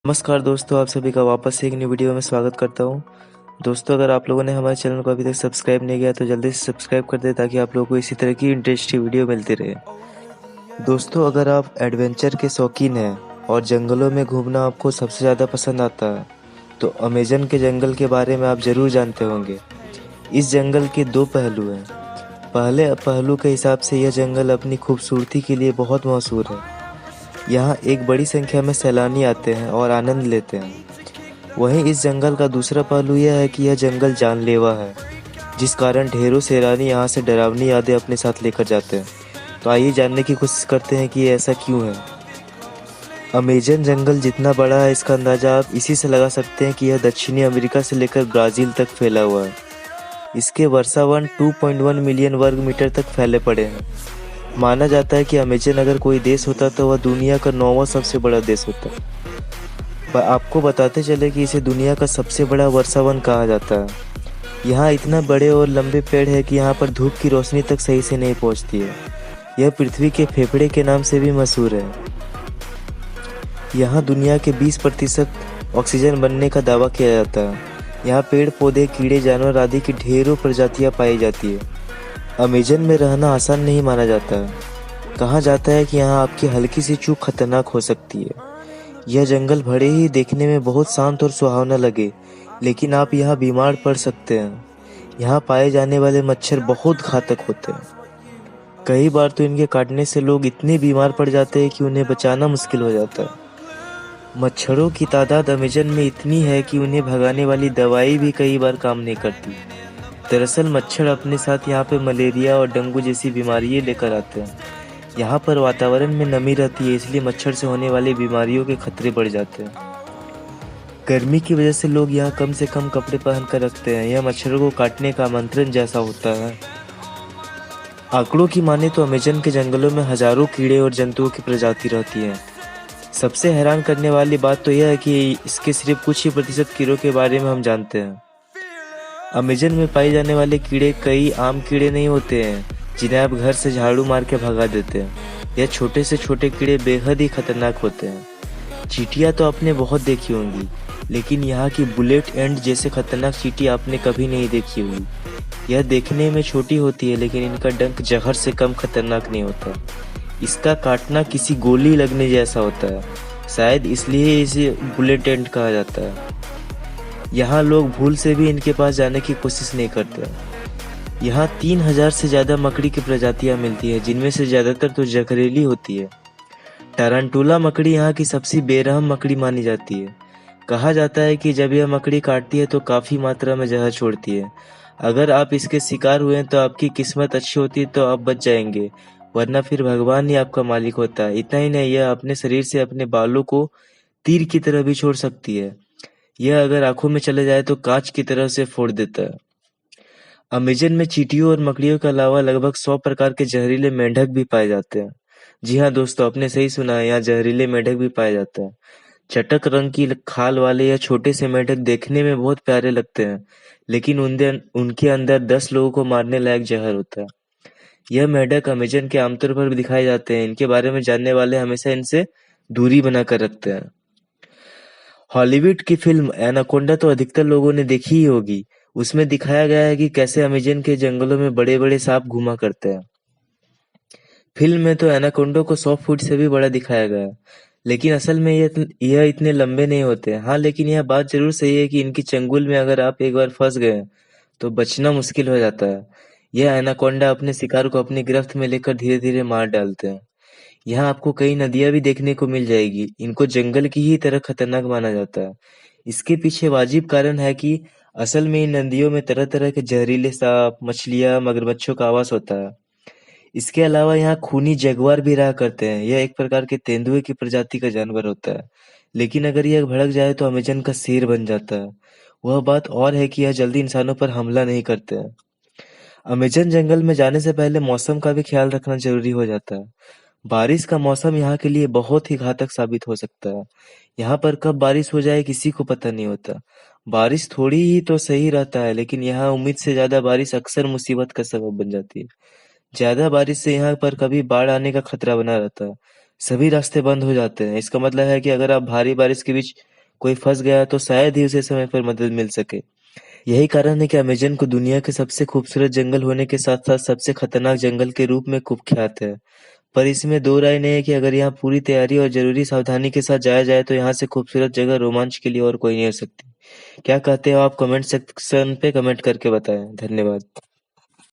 नमस्कार दोस्तों, आप सभी का वापस से एक न्यू वीडियो में स्वागत करता हूं। दोस्तों, अगर आप लोगों ने हमारे चैनल को अभी तक सब्सक्राइब नहीं किया तो जल्दी से सब्सक्राइब कर दें ताकि आप लोगों को इसी तरह की इंटरेस्टिंग वीडियो मिलती रहे। दोस्तों, अगर आप एडवेंचर के शौकीन हैं और जंगलों में घूमना आपको सबसे ज़्यादा पसंद आता है तो अमेजन के जंगल के बारे में आप ज़रूर जानते होंगे। इस जंगल के दो पहलू हैं। पहले पहलू के हिसाब से यह जंगल अपनी खूबसूरती के लिए बहुत मशहूर है। यहाँ एक बड़ी संख्या में सैलानी आते हैं और आनंद लेते हैं। वहीं इस जंगल का दूसरा पहलू यह है कि यह जंगल जानलेवा है, जिस कारण ढेरों सैलानी यहाँ से डरावनी यादें अपने साथ लेकर जाते हैं। तो आइए जानने की कोशिश करते हैं कि ये ऐसा क्यों है। अमेजन जंगल जितना बड़ा है, इसका अंदाजा आप इसी से लगा सकते हैं कि यह दक्षिणी अमेरिका से लेकर ब्राज़ील तक फैला हुआ है। इसके वर्षावन 2.1 मिलियन वर्ग मीटर तक फैले पड़े हैं। माना जाता है कि अमेजन अगर कोई देश होता तो वह दुनिया का 9वां सबसे बड़ा देश होता। आपको बताते चले कि इसे दुनिया का सबसे बड़ा वर्षावन कहा जाता है। यहाँ इतना बड़े और लंबे पेड़ है कि यहाँ पर धूप की रोशनी तक सही से नहीं पहुँचती है। यह पृथ्वी के फेफड़े के नाम से भी मशहूर है। यहाँ दुनिया के 20% ऑक्सीजन बनने का दावा किया जाता है। यहाँ पेड़ पौधे, कीड़े, जानवर आदि की ढेरों प्रजातियाँ पाई जाती है। अमेजन में रहना आसान नहीं माना जाता है। कहा जाता है कि यहाँ आपकी हल्की सी चूक खतरनाक हो सकती है। यह जंगल भले ही देखने में बहुत शांत और सुहावना लगे, लेकिन आप यहाँ बीमार पड़ सकते हैं। यहाँ पाए जाने वाले मच्छर बहुत घातक होते हैं। कई बार तो इनके काटने से लोग इतने बीमार पड़ जाते हैं कि उन्हें बचाना मुश्किल हो जाता है। मच्छरों की तादाद अमेजन में इतनी है कि उन्हें भगाने वाली दवाई भी कई बार काम नहीं करती। दरअसल मच्छर अपने साथ यहाँ पे मलेरिया और डेंगू जैसी बीमारियाँ लेकर आते हैं। यहाँ पर वातावरण में नमी रहती है, इसलिए मच्छर से होने वाली बीमारियों के खतरे बढ़ जाते हैं। गर्मी की वजह से लोग यहाँ कम से कम कपड़े पहन कर रखते हैं। यह मच्छरों को काटने का आमंत्रण जैसा होता है। आंकड़ों की माने तो अमेजन के जंगलों में हजारों कीड़े और जंतुओं की प्रजाति रहती हैं। सबसे हैरान करने वाली बात तो यह है कि इसके सिर्फ कुछ ही प्रतिशत कीड़ों के बारे में हम जानते हैं। अमेजन में पाए जाने वाले कीड़े कई आम कीड़े नहीं होते हैं जिन्हें आप घर से झाड़ू मार के भगा देते हैं। यह छोटे से छोटे कीड़े बेहद ही खतरनाक होते हैं। चींटियां तो आपने बहुत देखी होंगी, लेकिन यहाँ की बुलेट एंड जैसे खतरनाक चींटी आपने कभी नहीं देखी होगी। यह देखने में छोटी होती है, लेकिन इनका डंक जहर से कम खतरनाक नहीं होता। इसका काटना किसी गोली लगने जैसा होता है। शायद इसलिए इसे बुलेट एंड कहा जाता है। यहाँ लोग भूल से भी इनके पास जाने की कोशिश नहीं करते। यहाँ 3000 से ज़्यादा मकड़ी की प्रजातियाँ मिलती है, जिनमें से ज़्यादातर तो जहरीली होती है। टारंटुला मकड़ी यहाँ की सबसे बेरहम मकड़ी मानी जाती है। कहा जाता है कि जब यह मकड़ी काटती है तो काफ़ी मात्रा में जहर छोड़ती है। अगर आप इसके शिकार हुए तो आपकी किस्मत अच्छी होती है तो आप बच जाएंगे, वरना फिर भगवान ही आपका मालिक होता है। इतना ही नहीं, यह अपने शरीर से अपने बालों को तीर की तरह भी छोड़ सकती है। यह अगर आंखों में चले जाए तो कांच की तरह से फोड़ देता है। अमेजन में चींटियों और मकड़ियों के अलावा लगभग 100 प्रकार के जहरीले मेंढक भी पाए जाते हैं। जी हाँ दोस्तों, आपने सही सुना है, यहाँ जहरीले मेंढक भी पाए जाते हैं। चटक रंग की खाल वाले यह छोटे से मेंढक देखने में बहुत प्यारे लगते हैं, लेकिन उनके अंदर 10 लोगों को मारने लायक जहर होता है। यह मेंढक अमेजन के आमतौर पर भी दिखाए जाते हैं। इनके बारे में जानने वाले हमेशा इनसे दूरी बनाकर रखते हैं। हॉलीवुड की फिल्म एनाकोंडा तो अधिकतर लोगों ने देखी ही होगी। उसमें दिखाया गया है कि कैसे अमेजन के जंगलों में बड़े-बड़े सांप घुमा करते हैं। फिल्म में तो एनाकोंडा को 100 फुट से भी बड़ा दिखाया गया है, लेकिन असल में यह इतने लंबे नहीं होते। हाँ, लेकिन यह बात जरूर सही है कि इनकी चंगुल में अगर आप एक बार फंस गए तो बचना मुश्किल हो जाता है। यह एनाकोंडा अपने शिकार को अपनी गिरफ्त में लेकर धीरे-धीरे मार डालते हैं। यहाँ आपको कई नदियाँ भी देखने को मिल जाएगी। इनको जंगल की ही तरह खतरनाक माना जाता है। इसके पीछे वाजिब कारण है कि असल में इन नदियों में तरह-तरह के जहरीले सांप, मछलियाँ, मगरमच्छों का आवास होता है। इसके अलावा यहाँ खूनी जगुआर भी रहा करते हैं। यह एक प्रकार के तेंदुए की प्रजाति का जानवर होता है, लेकिन अगर यह भड़क जाए तो अमेजन का शेर बन जाता है। वह बात और है कि यह जल्दी इंसानों पर हमला नहीं करते हैं। अमेजन जंगल में जाने से पहले मौसम का भी ख्याल रखना जरूरी हो जाता है। बारिश का मौसम यहाँ के लिए बहुत ही घातक साबित हो सकता है। यहाँ पर कब बारिश हो जाए किसी को पता नहीं होता। बारिश थोड़ी ही तो सही रहता है, लेकिन यहाँ उम्मीद से ज्यादा बारिश अक्सर मुसीबत का सबब बन जाती है। ज्यादा बारिश से यहाँ पर कभी बाढ़ आने का खतरा बना रहता है। सभी रास्ते बंद हो जाते हैं। इसका मतलब है कि अगर आप भारी बारिश के बीच कोई फंस गया तो शायद ही उसे समय पर मदद मिल सके। यही कारण है कि अमेज़न को दुनिया के सबसे खूबसूरत जंगल होने के साथ-साथ सबसे खतरनाक जंगल के रूप में कुख्यात है। पर इसमें दो राय नहीं है कि अगर यहाँ पूरी तैयारी और ज़रूरी सावधानी के साथ जाया जाए तो यहाँ से खूबसूरत जगह रोमांच के लिए और कोई नहीं हो सकती। क्या कहते हो आप? कमेंट सेक्शन पे कमेंट करके बताएं। धन्यवाद।